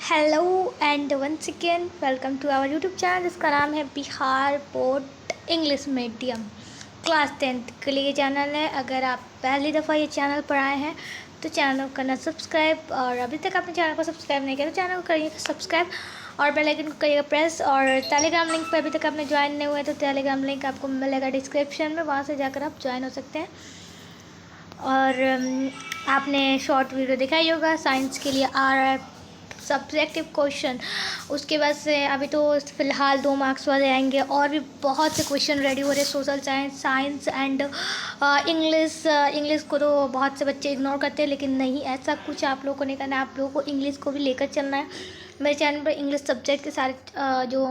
Hello and once again welcome to our YouTube channel जिसका नाम है Bihar board English medium class 10th के लिए चैनल है। अगर आप पहली दफ़ा ये चैनल पर आए हैं तो चैनल को करना सब्सक्राइब, और अभी तक आपने चैनल को सब्सक्राइब नहीं किया तो चैनल को करिएगा सब्सक्राइब और बेल आइकन को करिएगा प्रेस। और टेलीग्राम लिंक पर अभी तक आपने ज्वाइन नहीं हुआ है तो टेलीग्राम लिंक आपको मिलेगा डिस्क्रिप्शन में, वहाँ से जाकर आप ज्वाइन हो सकते हैं। और आपने शॉर्ट वीडियो देखा ही होगा साइंस के लिए आ रहा है सब्जेक्टिव क्वेश्चन, उसके बाद से अभी तो फ़िलहाल 2 मार्क्स वाले आएंगे और भी बहुत से क्वेश्चन रेडी हो रहे हैं। सोशल साइंस एंड इंग्लिश को तो बहुत से बच्चे इग्नोर करते हैं, लेकिन नहीं, ऐसा कुछ आप लोगों को नहीं करना है। आप लोगों को इंग्लिश को भी लेकर चलना है। मेरे चैनल पर इंग्लिश सब्जेक्ट के सारे जो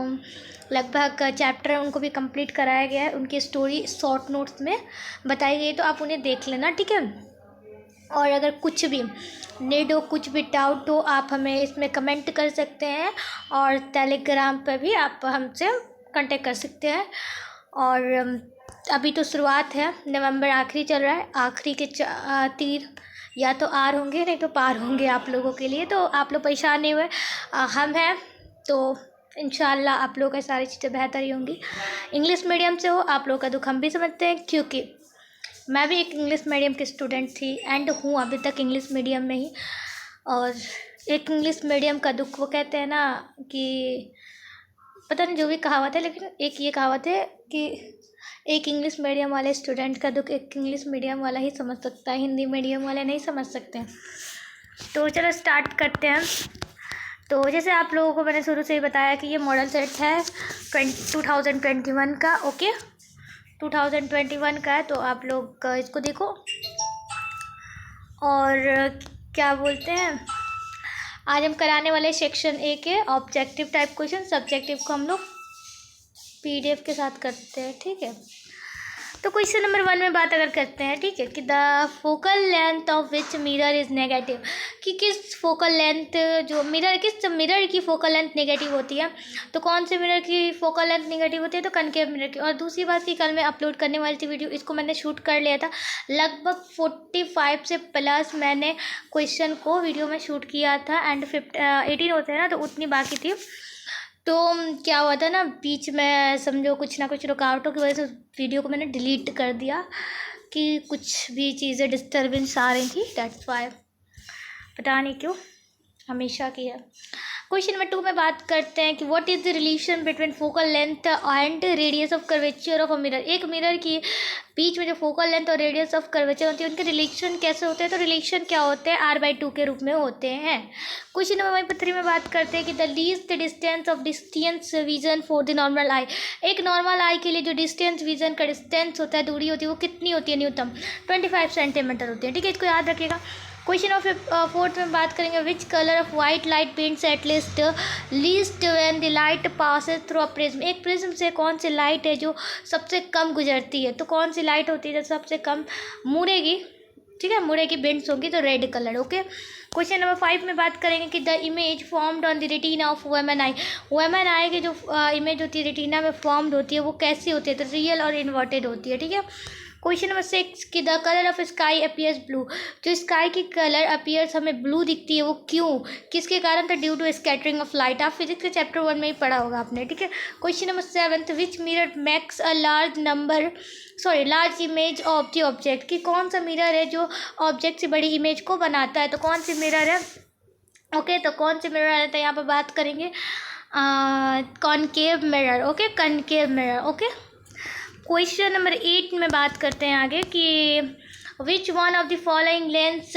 लगभग चैप्टर हैं उनको भी कंप्लीट कराया गया है, उनकी स्टोरी शॉर्ट नोट्स में बताई गई है, तो आप उन्हें देख लेना, ठीक है। और अगर कुछ भी नीड हो, कुछ भी डाउट हो, आप हमें इसमें कमेंट कर सकते हैं और टेलीग्राम पर भी आप हमसे कांटेक्ट कर सकते हैं। और अभी तो शुरुआत है, नवंबर आखिरी चल रहा है, आखिरी के तीर या तो आर होंगे नहीं तो पार होंगे आप लोगों के लिए, तो आप लोग परेशान नहीं हुए। हम हैं तो इंशाल्लाह आप लोगों की सारी चीज़ें बेहतर ही होंगी। इंग्लिश मीडियम से हो, आप लोगों का दुख हम भी समझते हैं, क्योंकि मैं भी एक इंग्लिश मीडियम की स्टूडेंट थी एंड हूँ अभी तक इंग्लिश मीडियम में ही। और एक इंग्लिश मीडियम का दुख वो कहते हैं ना कि पता नहीं जो भी कहावत है, लेकिन एक ये कहावत है कि एक इंग्लिश मीडियम वाले स्टूडेंट का दुख एक इंग्लिश मीडियम वाला ही समझ सकता है, हिंदी मीडियम वाले नहीं समझ सकते हैं। तो चलो स्टार्ट करते हैं। तो जैसे आप लोगों को मैंने शुरू से ही बताया कि ये मॉडल सेट है 2021 का, ओके 2021 का है, तो आप लोग इसको देखो। और क्या बोलते हैं, आज हम कराने वाले सेक्शन ए के ऑब्जेक्टिव टाइप क्वेश्चन, सब्जेक्टिव को हम लोग पीडीएफ के साथ करते हैं, ठीक है। तो क्वेश्चन नंबर 1 में बात अगर करते हैं, ठीक है, कि the focal length of which mirror is negative, कि किस फोकल लेंथ जो किस मिरर की फोकल लेंथ नेगेटिव होती है। तो कौन से मिरर की फोकल लेंथ नेगेटिव होती है, तो कनकेव मिरर की। और दूसरी बात कि कल मैं अपलोड करने वाली थी वीडियो, इसको मैंने शूट कर लिया था, लगभग 45 से प्लस मैंने क्वेश्चन को वीडियो में शूट किया था एंड 18 होते हैं ना, तो उतनी बाकी थी। तो क्या हुआ था ना, बीच में समझो कुछ ना कुछ रुकावटों की वजह से वीडियो को मैंने डिलीट कर दिया, कि कुछ भी चीज़ें डिस्टर्बेंस आ रही थी, दैट्स वाई, पता नहीं क्यों, हमेशा की है। क्वेश्चन नंबर 2 में बात करते हैं कि what is the relation between focal length and radius of curvature of a mirror. एक मिरर की बीच में जो फोकल लेंथ और रेडियस ऑफ कर्वेचर होती है, उनके रिलेशन कैसे होते हैं। तो रिलेशन क्या होते हैं, r/2 के रूप में होते हैं। क्वेश्चन नंबर 3 में बात करते हैं कि the least distance of distance vision for the normal eye. एक नॉर्मल आई के लिए जो डिस्टेंस विजन का डिस्टेंस होता है, दूरी होती है, वो कितनी होती है, न्यूनतम 25 सेंटीमीटर होती है, ठीक है, इसको याद रखिएगा। क्वेश्चन ऑफ 4th में बात करेंगे, which colour of white light paints at least when the light passes through a prism. एक प्रिज्म से कौन सी लाइट है जो सबसे कम गुजरती है, तो कौन सी लाइट होती है जो सबसे कम मुड़ेगी, ठीक है, मुड़ेगी, बेंड्स होगी, तो red colour, okay. Question number 5 में बात करेंगे कि the image formed on the retina of women I. Women I की जो इमेज होती है रेटिना में फॉर्म्ड होती है, वो कैसी होती है, तो रियल और इन्वर्टेड होती है, ठीक है। क्वेश्चन नंबर 6 कि the colour of sky appears blue. जो स्काई की कलर अपीयर्स हमें ब्लू दिखती है, वो क्यों, किसके कारण, था due to scattering of light. आप फिजिक्स के चैप्टर 1 में ही पढ़ा होगा आपने, ठीक है। Question number 7 which mirror makes a large image of the object, कि कौन सा मिरर है जो ऑब्जेक्ट से बड़ी इमेज को बनाता है, तो कौन सी मिरर है, ओके। तो कौन सी मिरर है, तो यहाँ पर बात करेंगे concave mirror, okay, concave mirror, okay. Question number 8 में बात करते हैं आगे कि which one of the following lens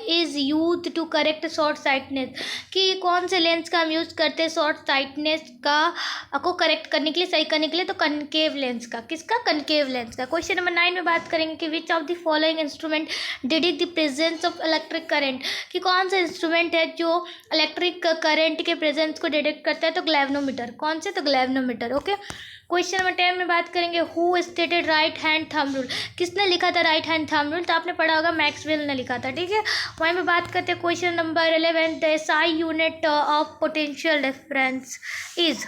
is use to correct short sightness, कि कौन से लेंस का हम यूज़ करते हैं शॉर्ट साइटनेस को करेक्ट करने के लिए, सही करने के लिए, तो कनकेव लेंस का, किसका, कनकेव लेंस का। क्वेश्चन नंबर 9 में बात करेंगे कि which of the following instrument detect the presence of electric current, कि कौन सा इंस्ट्रूमेंट है जो इलेक्ट्रिक करंट के प्रेजेंस को डिटेक्ट करता है, तो ग्लैवनोमीटर, कौन से, तो ग्लैवनोमीटर, ओके। क्वेश्चन नंबर 10 में बात करेंगे who stated right hand thumb rule, किसने लिखा था राइट हैंड थंब रूल, तो आपने पढ़ा होगा मैक्सवेल ने लिखा था, ठीक है। वहीं पे बात करते हैं question number 11 the SI unit of potential difference is.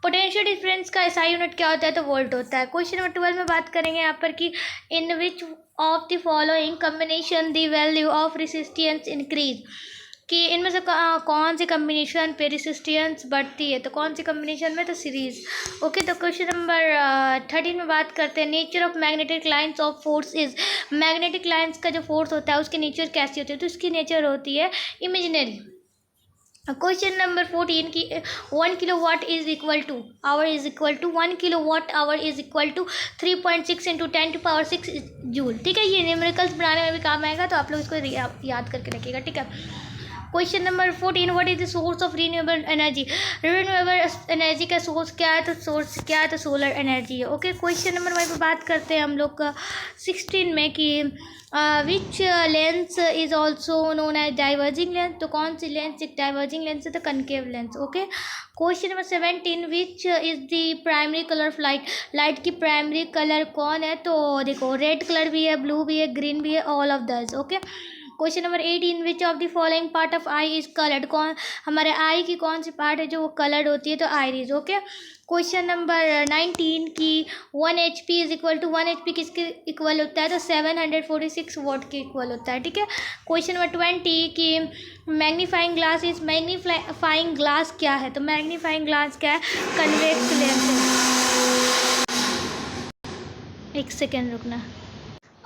Potential difference का एसआई यूनिट क्या होता है, तो वोल्ट होता है। क्वेश्चन नंबर 12 में बात करेंगे यहाँ पर कि in which of the following combination the value of resistance increase, कि इनमें से कौन सी कम्बिनेशन पे रेसिस्टेंस बढ़ती है, तो कौन सी कम्बिनेशन में, तो सीरीज। ओके, तो क्वेश्चन नंबर 13 में बात करते हैं nature of magnetic lines of force is. Magnetic lines का जो फोर्स होता है उसकी नेचर कैसी होती है, तो उसकी नेचर होती है इमेजिनरी। क्वेश्चन नंबर 14 की 1 kilowatt is equal to hour is equal to 1 kilowatt hour is equal to 3.6 into 10⁶ joule. ठीक है, ये न्यूमेरिकल्स बनाने में भी काम आएगा, तो आप लोग इसको याद करके रखिएगा। ठीक है, question number 14, what is the source of renewable energy. Renewable energy का सोर्स क्या है, तो सोर्स क्या है, तो सोलर एनर्जी है। ओके, क्वेश्चन नंबर 1 पे बात करते हैं हम लोग 16 में कि which lens is also known as diverging lens, तो कौन सी लेंस एक डाइवर्जिंग लेंस है, तो concave lens. Okay, question number 17, which is the primary colour of light. Light की प्राइमरी कलर कौन है, तो देखो रेड कलर भी है, ब्लू भी है, ग्रीन भी है, ऑल ऑफ दस। Okay, question number 18, which of the following part of I is coloured. कौन हमारे आई की कौन सी पार्ट है जो वो कलर्ड होती है, तो आइरिस। ओके, क्वेश्चन नंबर 19 की 1 HP is equal to 1 HP किसके इक्वल होता है, तो 746 वॉट के इक्वल होता है। ठीक है, क्वेश्चन नंबर 20 की magnifying glass is. Magnifying glass क्या है, तो मैग्नीफाइंग ग्लास क्या है, कन्वेक्स लेंस है। एक सेकेंड रुकना।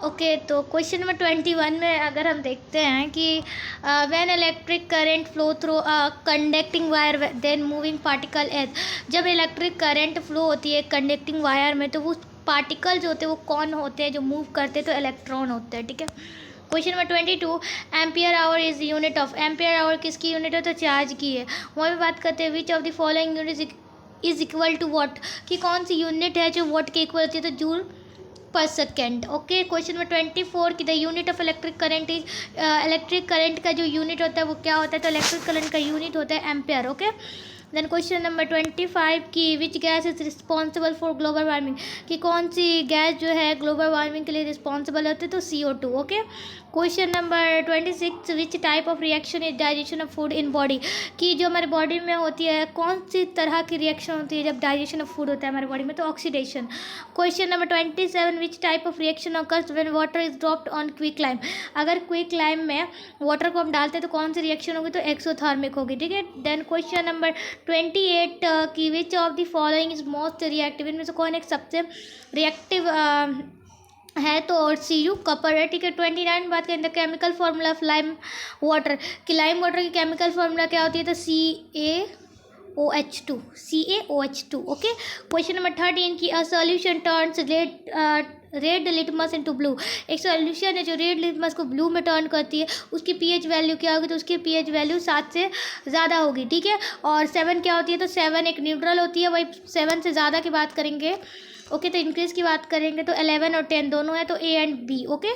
ओके, तो क्वेश्चन नंबर 21 में अगर हम देखते हैं कि when electric current flow through conducting wire then moving particle as. जब इलेक्ट्रिक करंट फ्लो होती है कंडक्टिंग वायर में, तो वो पार्टिकल जो होते हैं वो कौन होते हैं जो मूव करते हैं, तो इलेक्ट्रॉन होते हैं। ठीक है, question number 22, ampere hour is unit of. Ampere hour किसकी यूनिट है, तो चार्ज की है। वहाँ पे बात करते हैं which of the following unit is equal to watt, कि कौन सी यूनिट है जो वॉट के इक्वल होती है, तो जूल पर सेकेंड। ओके, क्वेश्चन नंबर 24 की the unit of electric current is. Electric current का जो यूनिट होता है वो क्या होता है, तो इलेक्ट्रिक करंट का यूनिट होता है ampere. Okay, then question number 25 की which gas is responsible for global warming, कि कौन सी गैस जो है ग्लोबल वार्मिंग के लिए रिस्पॉन्सिबल होती है, तो CO2। Okay, question number 26, which type of reaction is digestion of food in body, कि जो हमारे बॉडी में होती है कौन सी तरह की रिएक्शन होती है जब डाइजेशन ऑफ फूड होता है हमारे बॉडी में, तो oxidation. Question number 27, which type of reaction occurs when water is dropped on quick lime. अगर क्विक लाइम में वाटर को हम डालते हैं तो कौन सी रिएक्शन होगी, तो एक्सोथर्मिक होगी। ठीक है, देन क्वेश्चन नंबर 28 की which of the following is most reactive. इनमें से कौन एक सबसे रिएक्टिव है, तो और Cu कपर है। ठीक है, 29 बात करें the chemical formula of lime water, कि लाइम वाटर की केमिकल फार्मूला क्या होती है, तो CaOH2। ओके, क्वेश्चन नंबर 13 की a solution turns red litmus into blue. एक सॉल्यूशन है जो रेड लिटमस को ब्लू में टर्न करती है, उसकी pH वैल्यू क्या होगी, तो उसकी pH वैल्यू 7 से ज़्यादा होगी। ठीक है, और 7 क्या होती है, तो 7 एक न्यूट्रल होती है, वही 7 से ज़्यादा की बात करेंगे। ओके, तो इंक्रीज की बात करेंगे तो 11 और 10 दोनों है, तो A and B। Okay,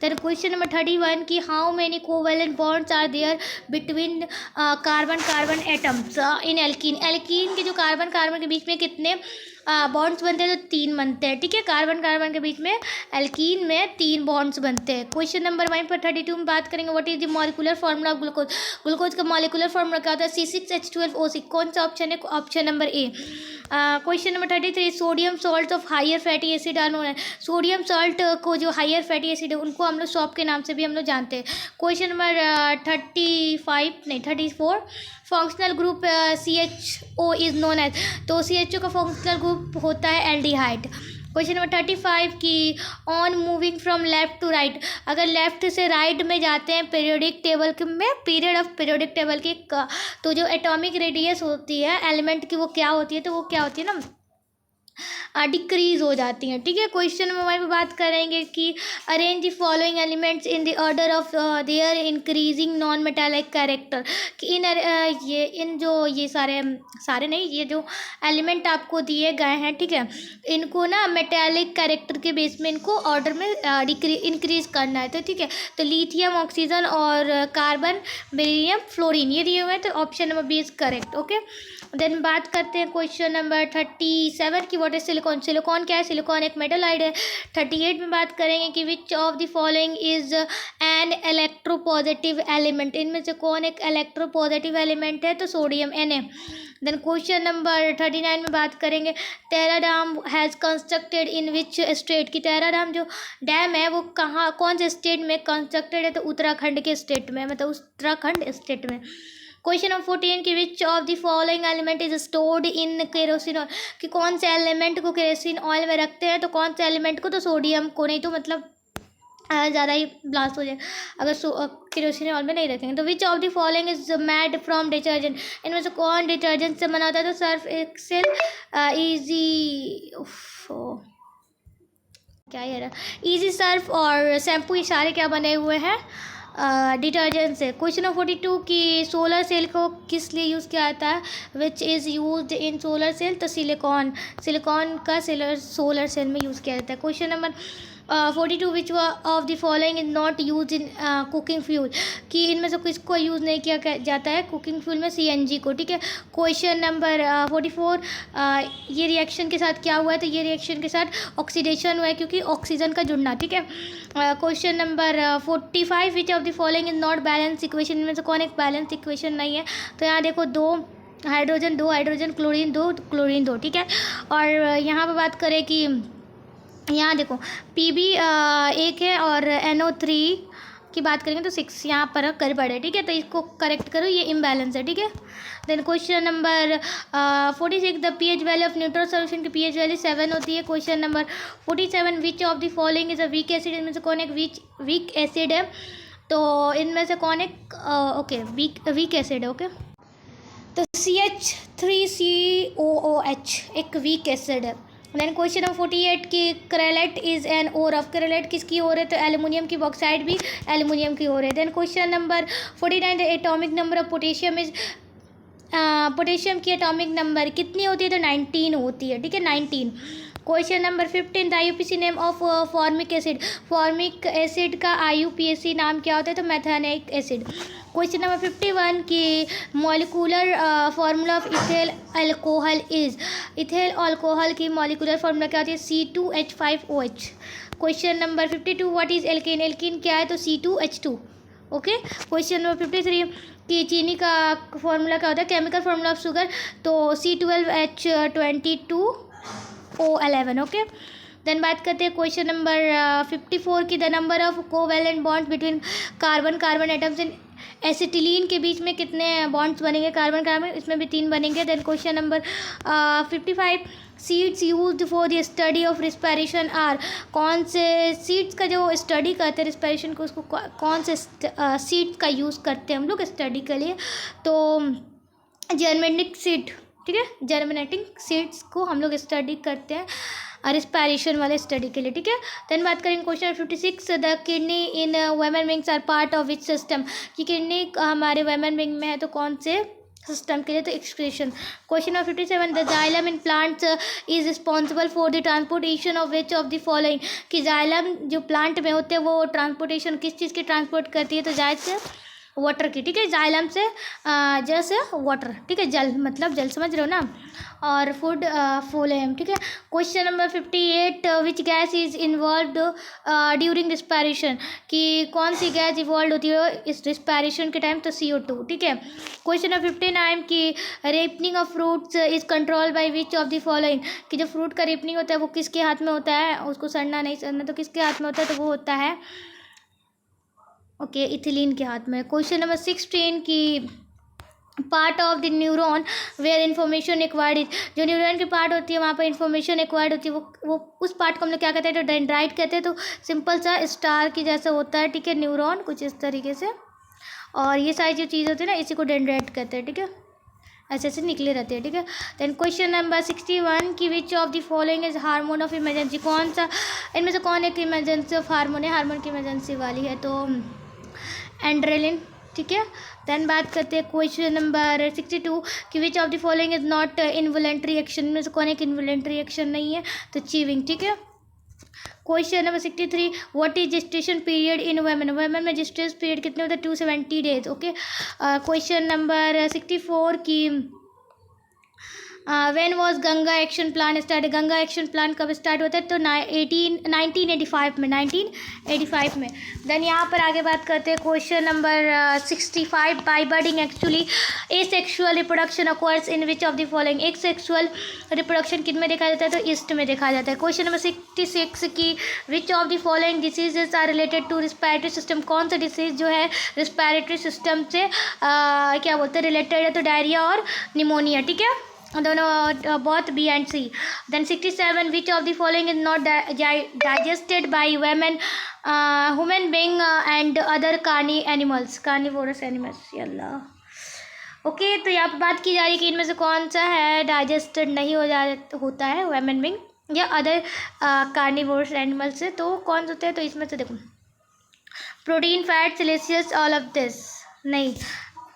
then question number 31 की how many covalent bonds are there between carbon atoms in alkene. Alkene के जो कार्बन के बीच में कितने बॉन्ड्स बनते हैं, तो 3 बनते हैं। ठीक है, कार्बन के बीच में एल्कीन में 3 बॉन्ड्स बनते हैं। क्वेश्चन नंबर 1 पर 32 में बात करेंगे what is the molecular formula of glucose. Glucose का मॉलिक्यूलर फार्मूला क्या होता है, C6H12O6। कौन सा ऑप्शन है, option number A। Question number 33, sodium salt of higher fatty acid are known है। सोडियम सॉल्ट को जो हायर फैटी एसिड है उनको हम लोग सॉल्ट के नाम से भी हम लोग जानते हैं। Question number 34 functional group CHO is known as, तो CHO का फंक्शनल ग्रुप होता है एल्डिहाइड। क्वेश्चन नंबर 35 की on moving from left to right, अगर लेफ्ट से राइट में जाते हैं पीरियोडिक टेबल में, पीरियड ऑफ पीरियोडिक टेबल की, तो जो एटॉमिक रेडियस होती है एलिमेंट की वो क्या होती है, तो वो क्या होती है ना, डिक्रीज हो जाती हैं। ठीक है, क्वेश्चन में वहीं पे बात करेंगे कि arrange the following elements in the order of their increasing non metallic character, कि ये सारे नहीं, ये जो एलिमेंट आपको दिए गए हैं, ठीक है, इनको ना मेटालिक कैरेक्टर के बेस में इनको ऑर्डर में इंक्रीज करना है। तो ठीक है, तो लिथियम, ऑक्सीजन और कार्बन, बेरिलियम, फ्लोरीन ये दिए हुए हैं, तो option number B is correct. Okay, then बात करते हैं क्वेश्चन नंबर 37 की व्हाट इज सिलिकॉन, सिलिकॉन क्या है, सिलिकॉन एक मेटलाइड है। 38 में बात करेंगे कि which of the following is an electropositive element, इनमें से कौन एक इलेक्ट्रोपॉजिटिव एलिमेंट है, तो sodium Na। Then question number 39 में बात करेंगे Tehri dam has constructed in which state, कि तेरा डैम जो डैम है वो कहाँ कौन से स्टेट में कंस्ट्रक्टेड है, तो उत्तराखंड के स्टेट में, मतलब उत्तराखंड स्टेट में। क्वेश्चन नंबर 14 की which of the following element is stored in kerosene oil, कि कौन से एलिमेंट को केरोसिन ऑयल में रखते हैं, तो कौन से एलिमेंट को, तो सोडियम को, नहीं तो मतलब ज़्यादा ही ब्लास्ट हो जाए अगर केरोसिन ऑयल में नहीं रखेंगे। तो विच of the following is made from detergent, इनमें से कौन डिटर्जेंट से बना होता है, तो सर्फ एक्सेल, इजी क्या यार, इजी सर्फ और शैम्पू, ये सारे क्या बने हुए हैं, डिटर्जेंट से। क्वेश्चन नंबर 42 की सोलर सेल को किस लिए यूज़ किया जाता है, which is used in solar cell, तो सिलिकॉन, सिलिकॉन का सोलर सेल में यूज़ किया जाता है। Question number 42 which of the following is not use in cooking fuel, कि इनमें से किसको यूज़ नहीं किया जाता है कुकिंग फ्यूल में, CNG को, ठीक है। क्वेश्चन नंबर 44 ये रिएक्शन के साथ क्या हुआ है, तो ये रिएक्शन के साथ ऑक्सीडेशन हुआ है क्योंकि ऑक्सीजन का जुड़ना, ठीक है। Question number 45 which of the following is not balance equation, इनमें से कौन एक बैलेंस इक्वेशन नहीं है, तो यहाँ देखो दो हाइड्रोजन क्लोरीन दो, ठीक है। और यहाँ पर बात करें कि यहाँ देखो Pb एक है और NO3 की बात करेंगे तो 6 यहाँ पर गड़बड़ है, ठीक है, तो इसको करेक्ट करो, ये इम्बैलेंस है, ठीक है। Then question number 46 the pH value of neutral solution की pH वैल्यू 7 होती है। Question number 47 which of the following is a weak acid, इनमें से कौन एक वीक एसिड है, तो इनमें से कौन एक ओके वीक एसिड है, ओके। तो CH3COOH एक वीक एसिड है। देन क्वेश्चन नंबर 48 की करेलेट इज एन ओर ऑफ, करेलेट किसकी ओर है, तो एल्युमिनियम की, बॉक्साइड भी एल्युमिनियम की ओर है। Then question number 49 atomic number of potassium is, potassium की एटॉमिक नंबर कितनी होती है, तो 19 होती है, ठीक है, 19। Question number 15 the IUPAC name of formic acid, formic acid का IUPAC नाम क्या होता है, तो मैथेनिक एसिड। क्वेश्चन नंबर 51 की molecular formula of ethyl alcohol is, ethyl alcohol की मॉलिक्यूलर फार्मूला क्या होती है, C2H5OH। Question number 52 what is alkane, alkane क्या है, तो C2H2, ओके। क्वेश्चन नंबर 53 कि चीनी का फार्मूला क्या होता है, केमिकल फार्मूला ऑफ शुगर, तो C12H22O11, ओके। देन बात करते हैं क्वेश्चन नंबर 54 की the number of covalent bonds between carbon atoms in acetylene के बीच में कितने बॉन्ड्स बनेंगे, कार्बन इसमें भी 3 बनेंगे। Then question number 55 seeds used for the study of respiration are, कौन से सीड्स का जो स्टडी करते हैं रिस्पायरेशन को, उसको कौन से सीड्स का यूज़ करते हैं हम लोग स्टडी के लिए, तो जर्मेटिक सीड, ठीक है, जर्मिनेटिंग सीड्स को हम लोग स्टडी करते हैं रिस्पायरेशन वाले स्टडी के लिए, ठीक है। देन बात करेंगे question 56 the kidney in human beings are part of which system, कि किडनी हमारे वुमेन विंग में है तो कौन से सिस्टम के लिए, तो excretion. Question number 57 the xylem in plants is responsible for the transportation of which of the following, कि जाइलम जो प्लांट में होते हैं वो ट्रांसपोर्टेशन किस चीज़ की ट्रांसपोर्ट करती है, तो जायद से वाटर की, ठीक है, जाइलम से जल से वाटर, ठीक है, जल मतलब जल समझ रहे हो ना, और फूड फोलेम, ठीक है। Question number 58 which gas is involved during respiration, कि कौन सी गैस इवॉल्व होती है इस रिस्पायरेशन के टाइम, तो CO2, ठीक है। क्वेश्चन नंबर 59 की ripening of fruits is control by which of the following, कि जो फ्रूट का रेपनिंग होता है वो किसके हाथ में होता है, उसको सड़ना नहीं सड़ना तो किसके हाथ में होता है, तो वो होता है ओके इथिलीन के हाथ में। क्वेश्चन नंबर 16 की part of the neuron where information acquired is, जो न्यूरॉन की पार्ट होती है वहाँ पर इन्फॉर्मेशन एक्वायर्ड होती है वो उस पार्ट को हम लोग क्या कहते हैं, तो डेंड्राइट कहते हैं, तो सिंपल सा स्टार की जैसा होता है, ठीक है, न्यूरॉन कुछ इस तरीके से, और ये सारी जो चीज़ होती है ना इसी को डेंड्राइट कहते हैं, ठीक है, ऐसे ऐसे निकले रहते हैं, ठीक है। देन क्वेश्चन नंबर 61 की which of the following is hormone of emergency, कौन सा इनमें से कौन एक इमरजेंसी ऑफ हार्मोन है, हार्मोन की इमरजेंसी वाली है, तो एंड्रेलिन, ठीक है। देन बात करते हैं क्वेश्चन नंबर 62 कि which of the following is not involuntary action, में से कौन एक इनवॉलेंट्री एक्शन नहीं है, तो चीविंग, ठीक है। Question number 63 what is gestation period in women, women में जेस्टेशन पीरियड कितने होते हैं, 270 डेज, ओके। क्वेश्चन नंबर 64 की when was Ganga action plan start, Ganga action plan कब स्टार्ट होता है, तो 1985 में, 1985 में। देन यहाँ पर आगे बात करते हैं question number 65, by budding actually asexual reproduction acquires in which of the following, asexual reproduction किन में देखा जाता है, तो ईस्ट में देखा जाता है। क्वेश्चन नंबर 66 की which of the following diseases are related to respiratory system, कौन सा डिसीज जो है रिस्पायरेटरी सिस्टम से क्या बोलते हैं रिलेटेड है, तो डायरिया और निमोनिया, ठीक है, दोनों both B and C. Then 67 which of the following is not digested by women human being and other carnivorous animals, अल्लाह। ओके, तो यहाँ पर बात की जा रही है कि इनमें से कौन सा है डाइजेस्टेड नहीं होता है वेमेन बीइंग या अदर कार्निवोरस एनिमल्स से, तो कौन से होते हैं, तो इसमें से देखो protein, fat, siliceous, all of this, नहीं,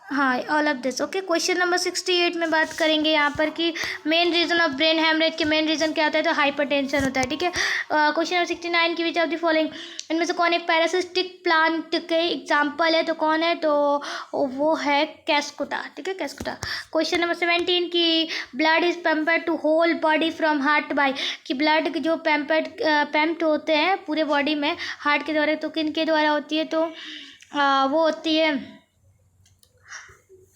हाँ all of this. Okay, question number 68 में बात करेंगे यहाँ पर कि main reason of brain haemorrhage के मेन रीज़न क्या होता है, तो हाइपरटेंशन होता है, ठीक है। क्वेश्चन नंबर 69 की विच ऑफ द फॉलोइंग, इनमें से कौन एक पैरासिटिक प्लांट के एग्जाम्पल है, तो कौन है, तो वो है कैस्कुटा, ठीक है, कैस्कुटा। क्वेश्चन नंबर 17 की blood is pumped to whole body from heart by, कि ब्लड के जो पंप्ड होते हैं पूरे बॉडी में हार्ट के द्वारा, तो किन के द्वारा होती है, तो वो होती है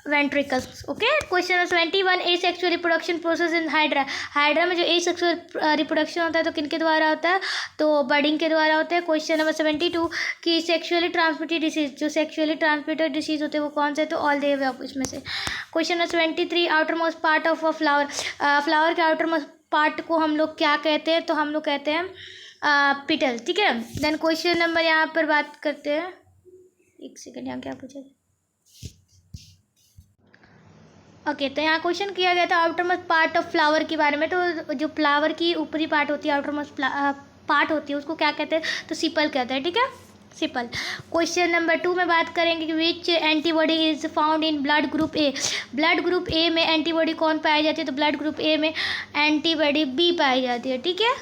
ventricles. Okay, question number 21 asexual reproduction process in hydra, hydra में जो एसेक्सुअल रिप्रोडक्शन होता है तो किनके द्वारा होता है, तो बर्डिंग के द्वारा होता है। क्वेश्चन नंबर 72 की सेक्सुअली ट्रांसमिटेड डिसीज, जो सेक्सुअली ट्रांसमिटेड डिसीज होते हैं वो कौन से, तो ऑल दे वे इसमें से। Question number 73 outer most part of a flower, flower के आउटर मोस्ट पार्ट को हम लोग क्या कहते हैं, तो हम लोग कहते हैं पिटल, ठीक है। देन क्वेश्चन नंबर यहाँ पर बात करते हैं, एक सेकेंड, यहाँ क्या पूछा, ओके, तो यहाँ क्वेश्चन किया गया था outer most part of flower के बारे में, तो जो फ्लावर की ऊपरी पार्ट होती है, आउटर मोस्ट पार्ट होती है, उसको क्या कहते हैं, तो सिपल कहते हैं, ठीक है, सिपल। क्वेश्चन नंबर 2 में बात करेंगे कि which antibody is found in blood group A, blood group A में एंटीबॉडी कौन पाई जाती है, तो ब्लड ग्रुप ए में एंटीबॉडी बी पाई जाती है, ठीक है।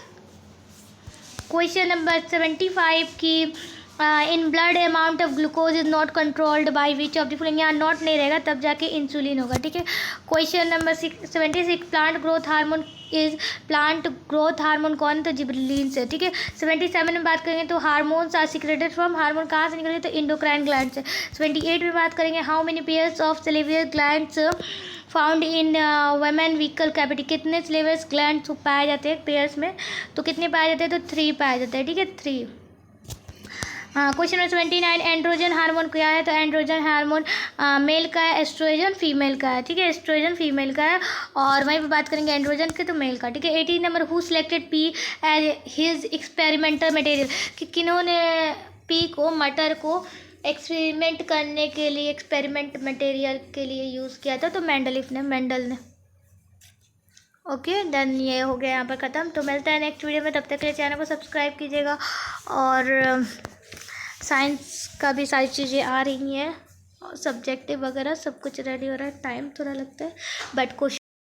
क्वेश्चन नंबर 75 की in blood amount of glucose is not controlled by which of the following, यहाँ नॉट नहीं रहेगा तब जाके इंसुलिन होगा, ठीक है। Question number 76 plant growth hormone is, plant growth hormone कौन, तो जिबरेलिन से, ठीक है। 77 में बात करेंगे तो hormones are secreted from, hormone कहाँ से निकलते, तो इंडोक्राइन ग्लैंड से। 78 में बात करेंगे how many pairs of salivary glands found in human buccal cavity, कितने सिलिवियस ग्लैंड्स पाए जाते हैं पेयर्स में, तो कितने पाए जाते हैं, तो 3 पाए जाते हैं, ठीक है, 3। हाँ, क्वेश्चन नंबर 29 एंड्रोजन हार्मोन क्या है, तो एंड्रोजन हार्मोन मेल का है, एस्ट्रोजन फीमेल का है, ठीक है, एस्ट्रोजन फीमेल का है। और वहीं पे बात करेंगे एंड्रोजन के, तो मेल का, ठीक है। 18 नंबर who selected pea as his experimental material, कि किन्होंने पी को, मटर को एक्सपेरिमेंट करने के लिए, एक्सपेरिमेंट मटेरियल के लिए यूज़ किया था, तो मेंडल ने। ओके, देन ये हो गया यहाँ पर ख़त्म। तो मिलता है नेक्स्ट वीडियो में, तब तक के लिए चैनल को सब्सक्राइब कीजिएगा। और साइंस का भी सारी चीज़ें आ रही हैं और सब्जेक्टिव वगैरह सब कुछ रेडी हो रहा है, टाइम थोड़ा लगता है बट